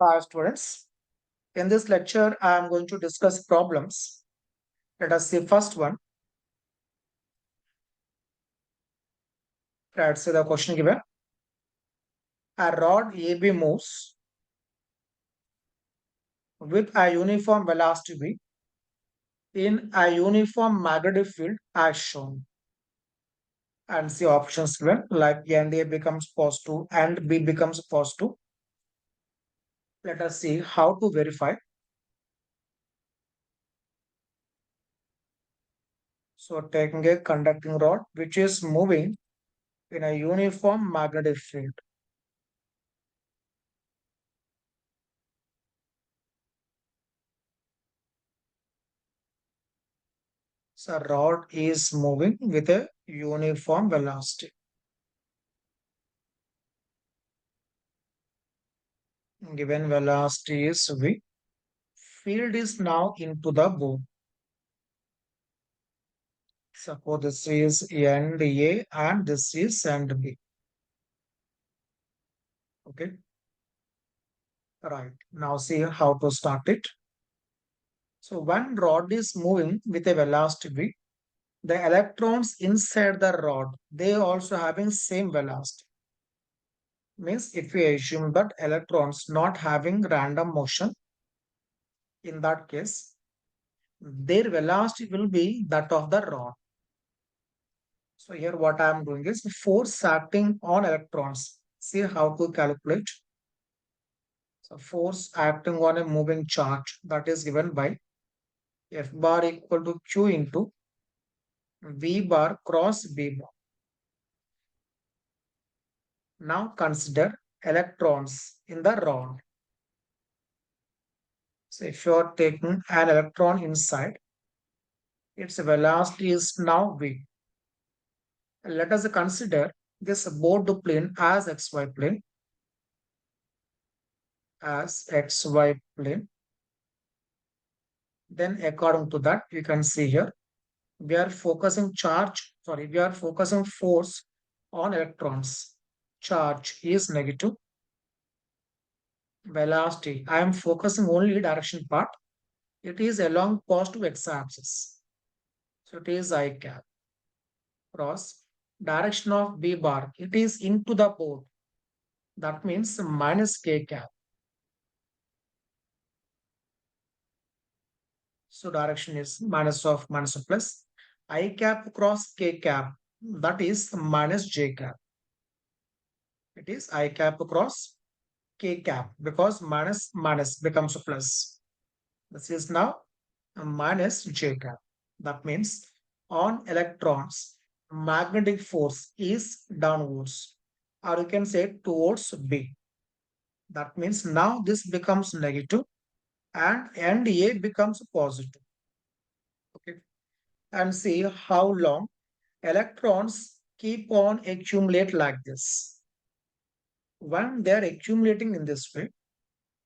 Hi students, in this lecture I am going to discuss problems. Let us see first one. Let's see the question given. A rod AB moves with a uniform velocity v in a uniform magnetic field as shown. And see options given like and A becomes positive and B becomes positive. Let us see how to verify. So taking a conducting rod which is moving in a uniform magnetic field. So rod is moving with a uniform velocity. Given velocity is v. Field is now into the bone. Suppose this is end A and this is end B. Okay. Right. Now see how to start it. So when rod is moving with a velocity v, the electrons inside the rod, they also having same velocity. Means if we assume that electrons not having random motion, in that case, their velocity will be that of the rod. So here what I am doing is force acting on electrons. See how to calculate. So force acting on a moving charge that is given by F bar equal to Q into V bar cross B bar. Now consider electrons in the rod. So if you are taking an electron inside, its velocity is now V. Let us consider this board plane as XY plane. Then according to that, you can see here, we are focusing force on electrons. Charge is negative. Velocity, I am focusing only direction part. It is along positive x-axis. So it is I cap. Cross direction of B bar, it is into the board. That means minus K cap. So direction is minus of plus. I cap cross K cap, that is minus J cap. It is I cap cross K cap because minus becomes a plus. This is now a minus J cap. That means on electrons, magnetic force is downwards, or you can say towards B. That means now this becomes negative and A becomes positive. Okay. And see how long electrons keep on accumulate like this. When they are accumulating in this way,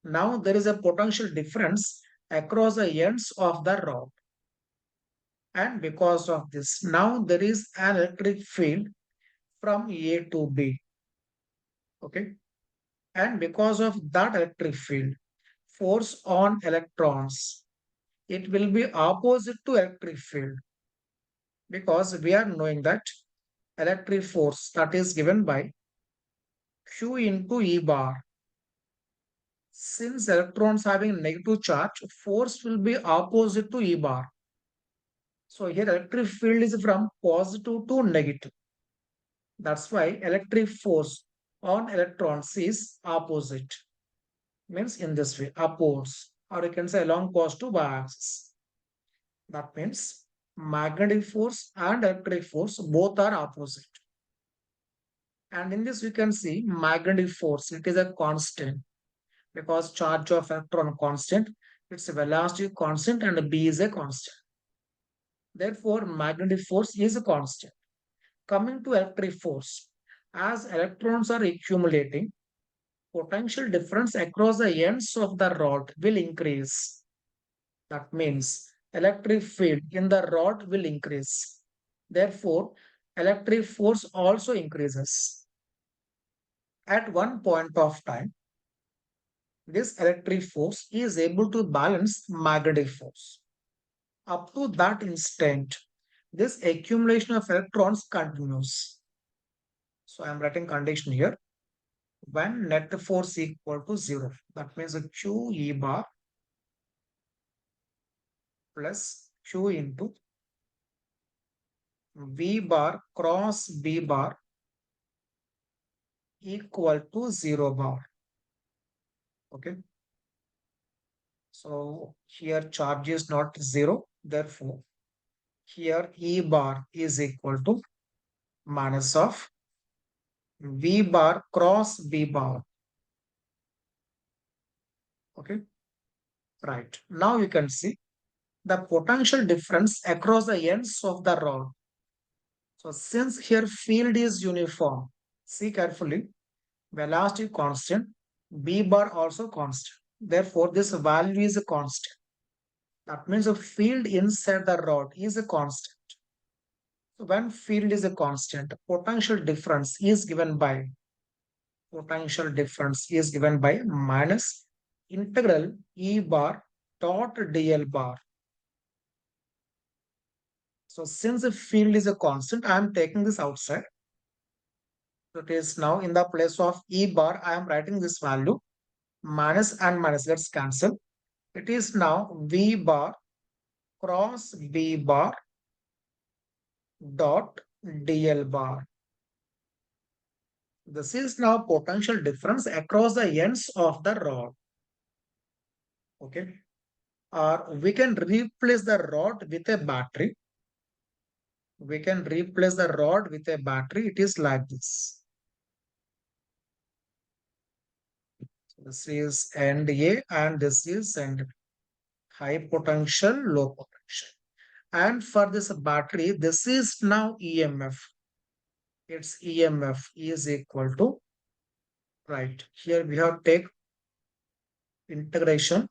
now there is a potential difference across the ends of the rod. And because of this, now there is an electric field from A to B. Okay. And because of that electric field, force on electrons, it will be opposite to electric field. Because we are knowing that electric force that is given by Q into E bar. Since electrons having negative charge, force will be opposite to E bar. So here electric field is from positive to negative. That's why electric force on electrons is opposite. Means in this way, upwards. Or you can say along positive y-axis. That means magnetic force and electric force both are opposite. And in this we can see magnetic force. It is a constant because charge of electron constant. Its velocity constant and B is a constant. Therefore, magnetic force is a constant. Coming to electric force, as electrons are accumulating, potential difference across the ends of the rod will increase. That means electric field in the rod will increase. Therefore, electric force also increases. At one point of time, this electric force is able to balance magnetic force. Up to that instant, this accumulation of electrons continues. So I am writing condition here. When net force equal to 0, that means a Q E bar plus Q into V bar cross B bar equal to 0 bar. Okay. So here charge is not 0. Therefore, here E bar is equal to minus of V bar cross B bar. Okay. Right. Now you can see the potential difference across the ends of the rod. So since here field is uniform, see carefully, velocity constant, B bar also constant. Therefore, this value is a constant. That means the field inside the rod is a constant. So when field is a constant, potential difference is given by minus integral E bar dot dl bar. So since the field is a constant, I am taking this outside. So it is now in the place of E bar, I am writing this value minus and minus. Let's cancel. It is now V bar cross B bar dot dl bar. This is now potential difference across the ends of the rod. Okay. Or we can replace the rod with a battery. We can replace the rod with a battery. It is like this. This is end A and this is end high potential, low potential. And for this battery, this is now EMF. Its EMF is equal to, right, here we have take integration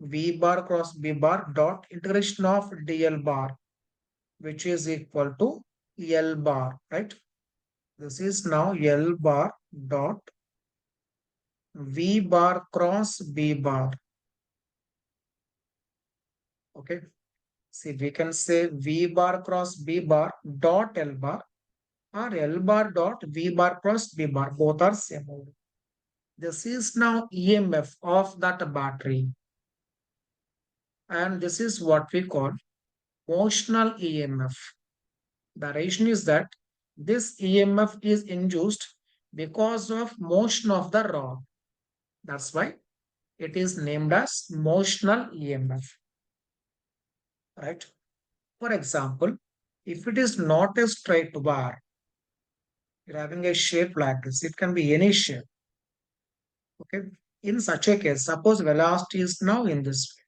V bar cross B bar dot integration of DL bar, which is equal to L bar, right? This is now L bar dot V bar cross B bar. Okay. See, we can say V bar cross B bar dot L bar or L bar dot V bar cross B bar. Both are same. This is now EMF of that battery. And this is what we call motional EMF. The reason is that this EMF is induced because of motion of the rod. That's why it is named as motional EMF. Right? For example, if it is not a straight wire, you're having a shape like this, it can be any shape. Okay. In such a case, suppose velocity is now in this way.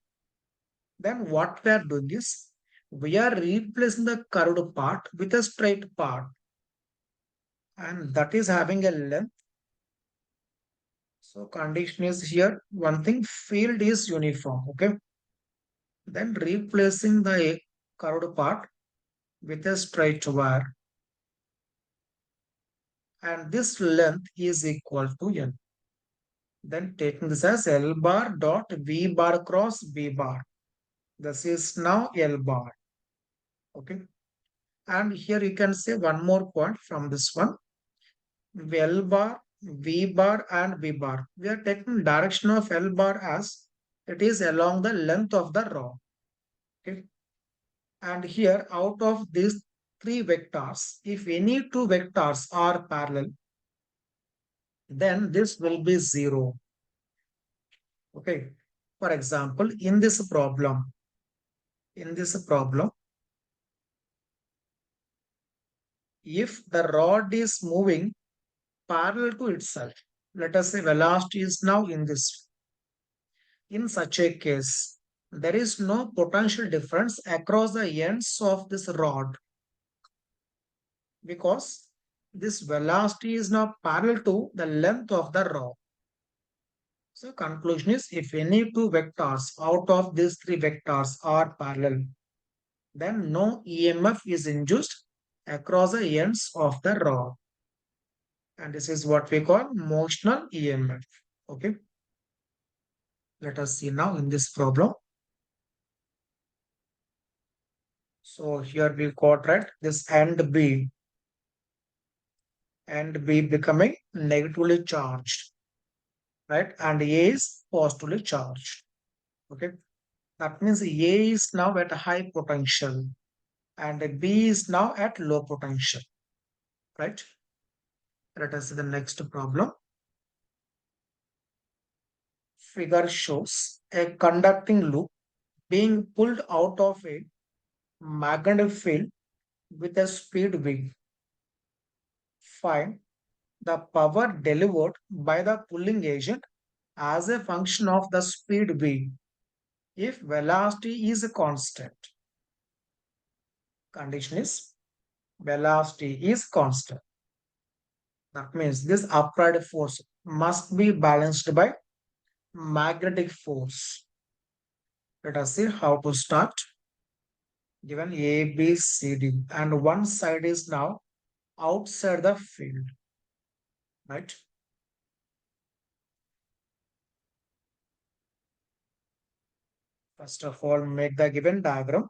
Then what we are doing is we are replacing the curved part with a straight part. And that is having a length. So condition is here. One thing, field is uniform. Okay. Then replacing the curved part with a straight wire. And this length is equal to L. Then taking this as L bar dot V bar cross B bar. This is now L bar. Okay. And here you can say one more point from this one. L bar, V bar and B bar. We are taking direction of L bar as it is along the length of the rod. Okay. And here out of these three vectors, if any two vectors are parallel, then this will be 0. Okay. For example, in this problem, if the rod is moving parallel to itself, let us say velocity is now in this. In such a case, there is no potential difference across the ends of this rod because this velocity is now parallel to the length of the rod. So conclusion is if any two vectors out of these three vectors are parallel, then no EMF is induced across the ends of the rod. And this is what we call motional EMF. Okay. Let us see now in this problem. So here we got right this and B becoming negatively charged, right? And A is positively charged. Okay. That means A is now at a high potential and B is now at low potential, right? Let us see the next problem. Figure shows a conducting loop being pulled out of a magnetic field with a speed v. Find the power delivered by the pulling agent as a function of the speed v if velocity is a constant. Condition is velocity is constant. That means this upright force must be balanced by magnetic force. Let us see how to start. Given A, B, C, D, and one side is now outside the field, right? First of all, make the given diagram.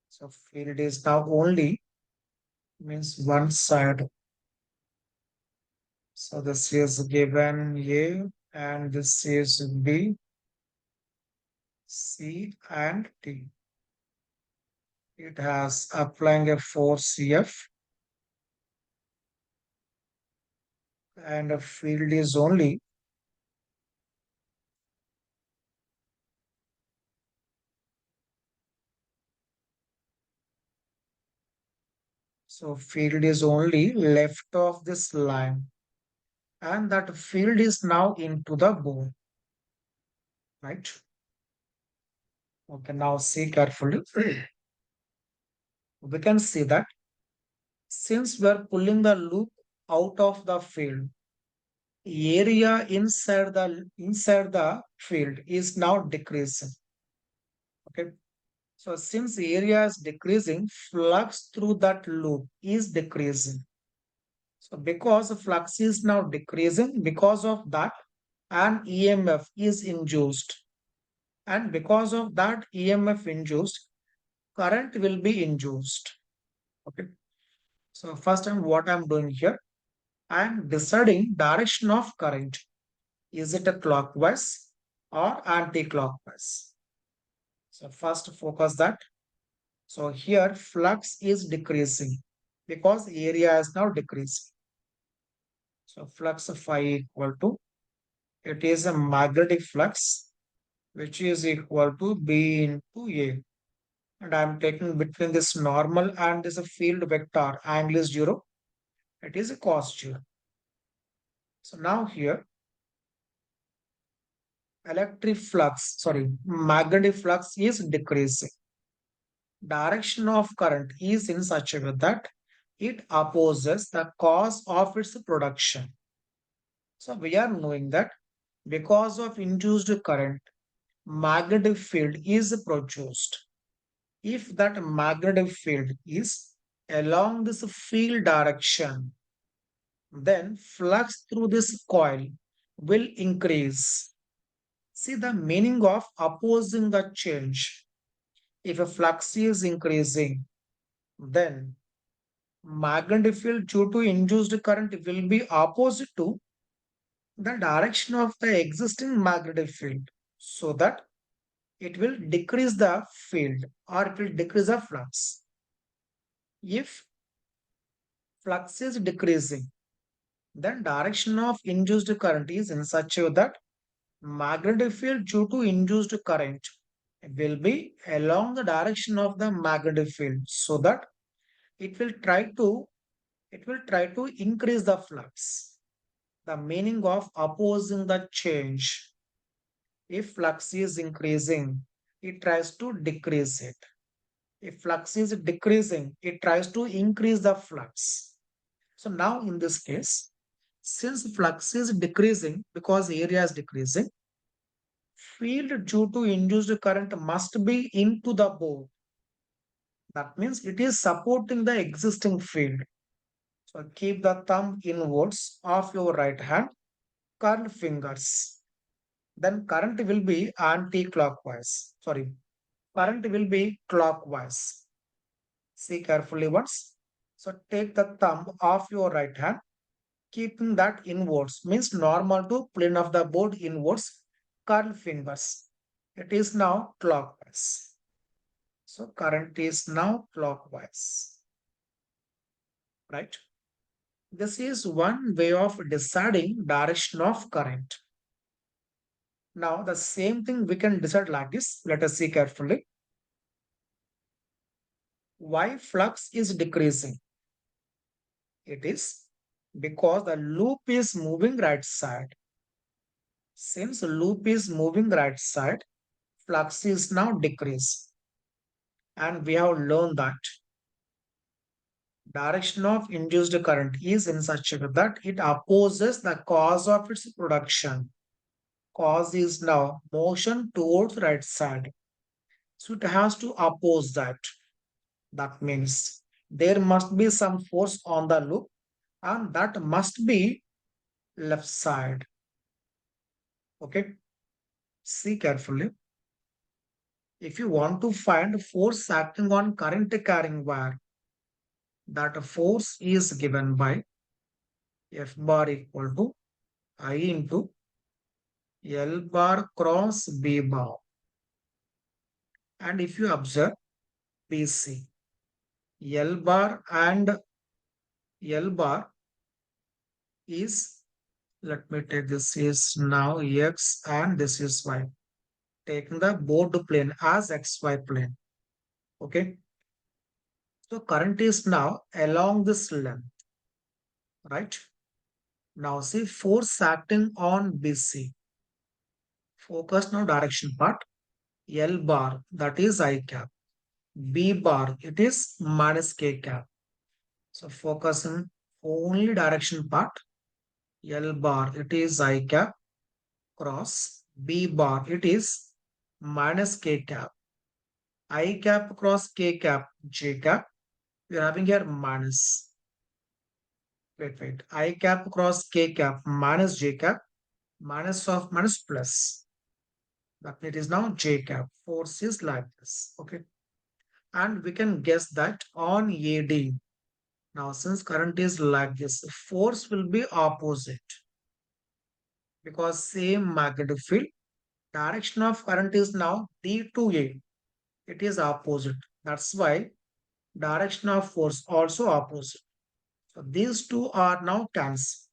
So field is now only means one side. So this is given A and this is B, C and D. It has applying a force F and a field is only so field is only left of this line and that field is now into the bone, right? Okay, now see carefully. We can see that since we are pulling the loop out of the field, area inside the field is now decreasing. Okay. So since area is decreasing, flux through that loop is decreasing. So because the flux is now decreasing, because of that, an EMF is induced. And because of that EMF induced, current will be induced. Okay. So first time what I'm doing here, I'm deciding direction of current. Is it a clockwise or anti-clockwise? So first focus that. So here flux is decreasing because area is now decreasing. So flux phi equal to, it is a magnetic flux which is equal to B into A. And I'm taking between this normal and this field vector, angle is 0. It is a cos 0. So now here magnetic flux is decreasing. Direction of current is in such a way that it opposes the cause of its production. So we are knowing that because of induced current, magnetic field is produced. If that magnetic field is along this field direction, then flux through this coil will increase. See the meaning of opposing the change. If a flux is increasing, then magnetic field due to induced current will be opposite to the direction of the existing magnetic field, so that it will decrease the field or it will decrease the flux. If flux is decreasing, then direction of induced current is in such a way that magnetic field due to induced current will be along the direction of the magnetic field, so that it will try to increase the flux. The meaning of opposing the change. If flux is increasing, it tries to decrease it. If flux is decreasing, it tries to increase the flux. So now in this case, Since flux is decreasing because area is decreasing, field due to induced current must be into the board. That means it is supporting the existing field. So keep the thumb inwards of your right hand, curled fingers. Then current will be anti-clockwise. Sorry, current will be clockwise. See carefully once. So take the thumb of your right hand, keeping that inwards, means normal to plane of the board inwards, curl fingers. It is now clockwise. So current is now clockwise, right? This is one way of deciding direction of current. Now the same thing we can decide like this. Let us see carefully. Why flux is decreasing? It is because the loop is moving right side. Since loop is moving right side, flux is now decreased. And we have learned that direction of induced current is in such a way that it opposes the cause of its production. Cause is now motion towards right side. So it has to oppose that. That means there must be some force on the loop and that must be left side. Okay. See carefully. If you want to find force acting on current carrying wire, that force is given by F bar equal to I into L bar cross B bar. And if you observe BC, L bar and L bar is, let me take this is now X and this is Y. Taking the board plane as XY plane. Okay. So current is now along this length, right? Now see force acting on BC. Focus now direction part. L bar, that is I cap. B bar, it is minus K cap. So focus on only direction part. L bar, it is I cap cross. B bar, it is minus K cap. I cap cross K cap, J cap. We are having here minus. Wait. I cap cross K cap minus J cap. Minus of minus plus. That it is now J cap. Force is like this. Okay. And we can guess that on AD. Now, since current is like this, force will be opposite because same magnetic field. Direction of current is now D to A. It is opposite. That's why direction of force also opposite. So these two are now cancelled.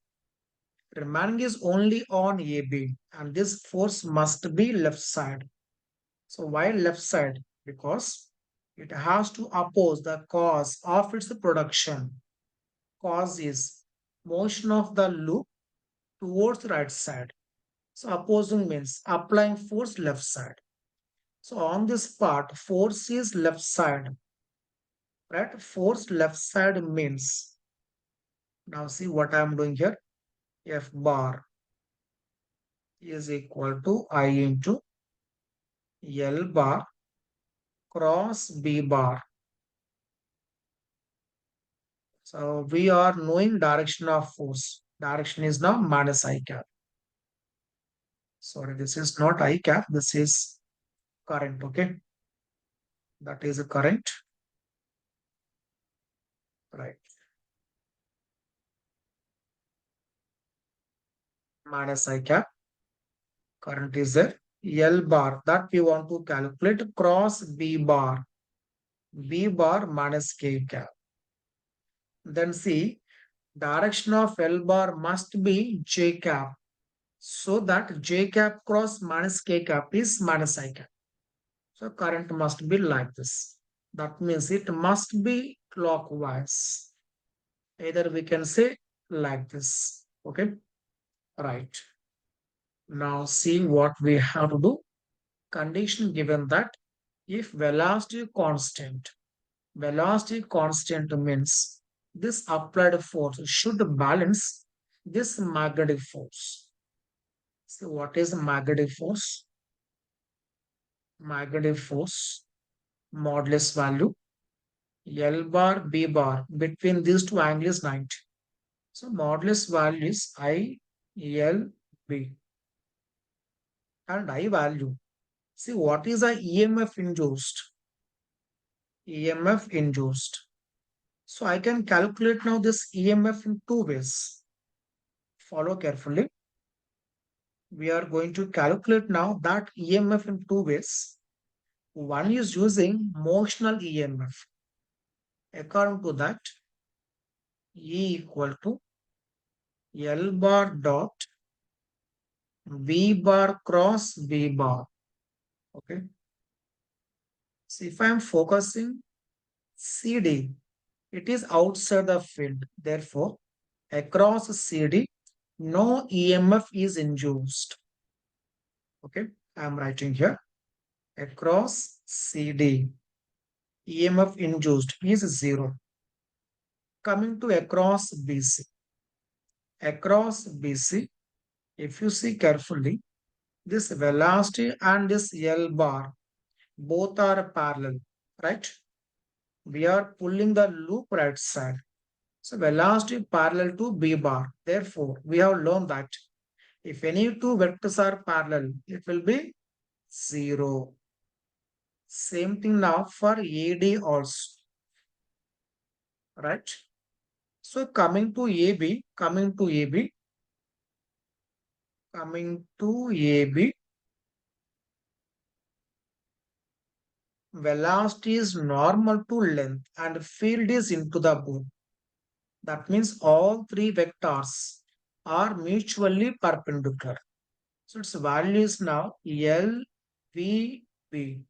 Remaining is only on AB and this force must be left side. So why left side? Because it has to oppose the cause of its production. Cause is motion of the loop towards the right side. So opposing means applying force left side. So on this part, force is left side. Right? Force left side means, now see what I am doing here. F bar is equal to I into L bar cross B bar. So we are knowing direction of force. Direction is now minus I cap. Sorry, this is not I cap. This is current. Okay. That is a current. Right. Minus I cap. Current is there. L bar that we want to calculate cross B bar. B bar minus K cap. Then see direction of L bar must be J cap. So that J cap cross minus K cap is minus I cap. So current must be like this. That means it must be clockwise. Either we can say like this. Okay. Right. Now see what we have to do. Condition given that if velocity constant means this applied force should balance this magnetic force. So what is the magnetic force? Magnetic force modulus value L bar B bar between these two angles 90. So modulus value is I L B and I value. See what is a EMF induced? EMF induced. So I can calculate now this EMF in two ways. Follow carefully. We are going to calculate now that EMF in two ways. One is using motional EMF. According to that, E equal to L bar dot V bar cross V bar. Okay. So if I am focusing CD, it is outside the field. Therefore, across CD, no EMF is induced. Okay. I am writing here. Across CD, EMF induced is 0. Coming to across BC. Across BC, if you see carefully, this velocity and this L bar both are parallel, right? We are pulling the loop right side. So velocity parallel to B bar. Therefore, we have learned that if any two vectors are parallel, it will be 0. Same thing now for AD also, right? So coming to AB, velocity is normal to length and field is into the both. That means all three vectors are mutually perpendicular. So its value is now L, V, B.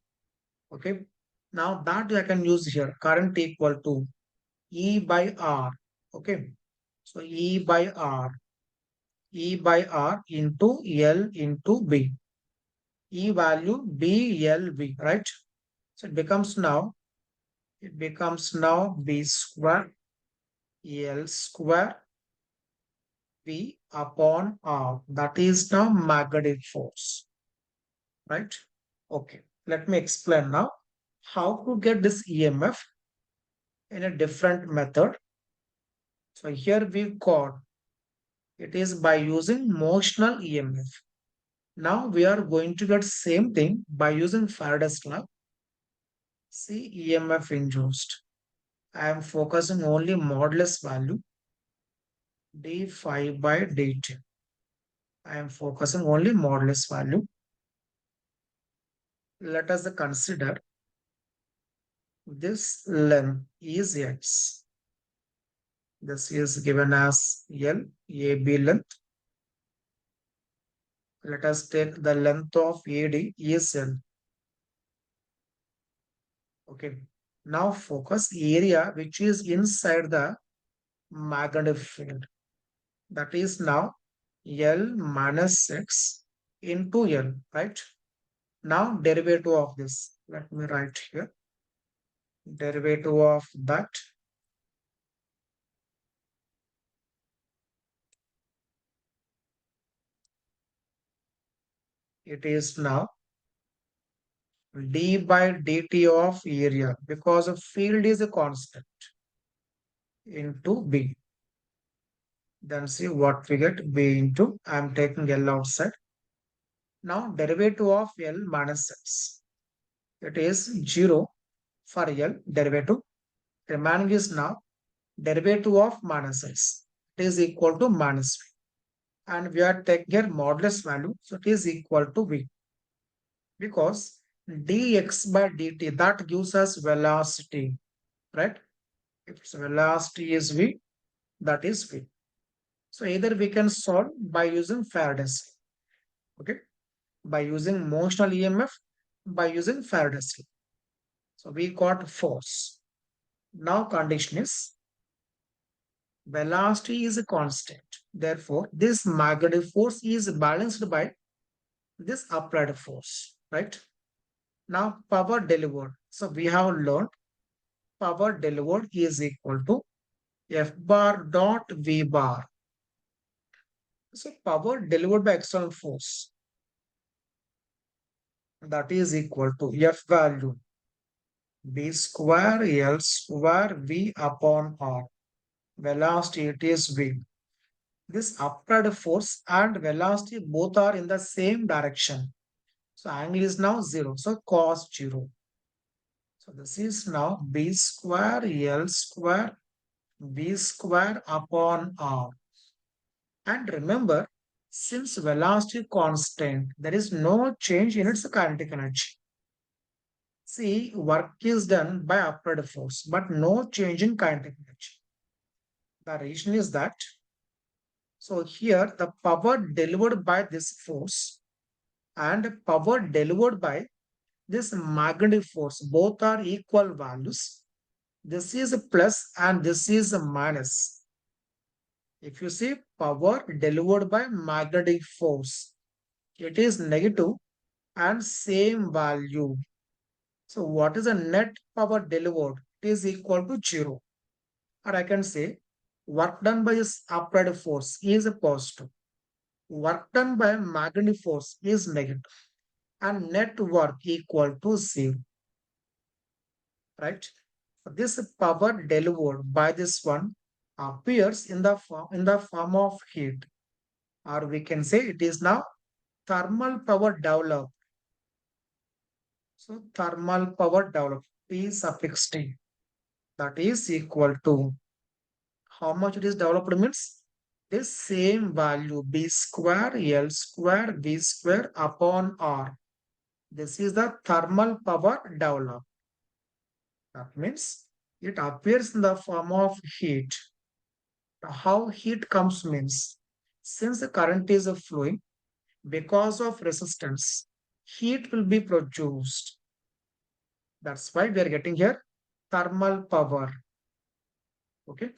Okay. Now that I can use here, current equal to E by R. Okay. So E by R. E by R into L into B. E value B, L, B, right? So it becomes now B square, L square, V upon R. That is now magnetic force, right? Okay, let me explain now how to get this EMF in a different method. So here we got it is by using motional EMF. Now we are going to get same thing by using Faraday's law. See EMF induced. I am focusing only modulus value d phi by dt. I am focusing only modulus value. Let us consider this length is x. This is given as L, AB length. Let us take the length of AD is L. Okay. Now focus area which is inside the magnetic field. That is now L minus x into L, right? Now derivative of this. Let me write here. Derivative of that. It is now d by dt of area because of field is a constant into B. Then see what we get B into. I am taking L outside. Now derivative of L minus x. It is 0 for L derivative. Remaining is now derivative of minus x. It is equal to minus V. And we are taking here modulus value. So it is equal to V. Because dx by dt that gives us velocity, right? If its velocity is V, that is V. So either we can solve by using Faraday's, okay, by using motional EMF, by using Faraday's. So we got force. Now condition is velocity is a constant. Therefore, this magnetic force is balanced by this applied force, right? Now power delivered. So we have learned power delivered is equal to F bar dot V bar. So power delivered by external force, that is equal to F value B square L square V upon R. Velocity it is V. This upward force and velocity both are in the same direction. So angle is now 0. So cos 0. So this is now B square L square V square upon R. And remember, since velocity constant, there is no change in its kinetic energy. See, work is done by upward force, but no change in kinetic energy. The reason is that, so here the power delivered by this force and power delivered by this magnetic force, both are equal values. This is a plus and this is a minus. If you see power delivered by magnetic force, it is negative and same value. So what is the net power delivered? It is equal to 0. Or I can say work done by this applied force is a positive. Work done by magnetic force is negative. And net work equal to 0. Right? This power delivered by this one appears in the form of heat. Or we can say it is now thermal power developed. So thermal power developed P suffix T, that is equal to how much it is developed means this same value B square L square V square upon R. This is the thermal power developed. That means it appears in the form of heat. How heat comes means since the current is flowing because of resistance, heat will be produced. That's why we are getting here thermal power. Okay.